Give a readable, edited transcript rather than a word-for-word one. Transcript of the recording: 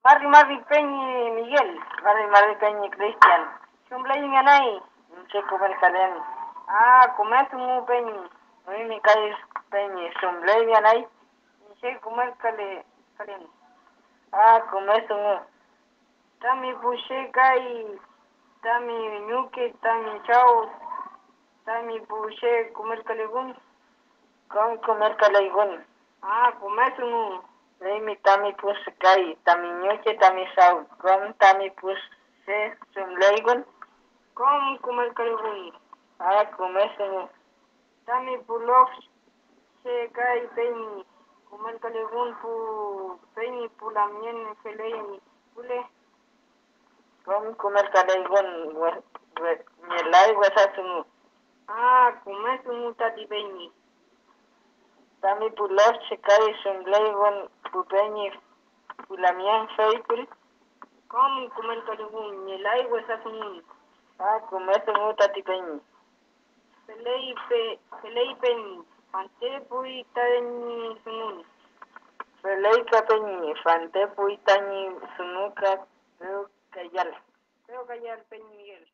Mari Peñi Miguel, Mari Peñi Cristian. Sumblay nganay, che comer kalen. Comer sumu Peñi. Mi kai Peñi sumblay nganay. Che comer kalen. Comer sumu. Tami pushe kai, tami nyuki, tami chau, tami pushe comer kalegun. Con comer kalegun. Comer sumu. Mi tami pus kai, tami nyuki, tami chau, con tami pus se sumlaygun. Com comer kalegun. Comer sumu. Tami pulox se kai Peñi. Comer kalegun pu Peñi pulamien felay pule. Com comer kalegun nyelay wasa sumu. Comer sumu tati Peñi. Tami pulox se kai sumlaygun pu Peñi pulamien feykul. Com comer kalegun nyelay wasa sumu. Comer sumu tati Peñi. Felay Peñi. Fante pui tani sumun. Felay ka Peñi. Fante pui tani sunuka. Veo kayal Peñi Miguel.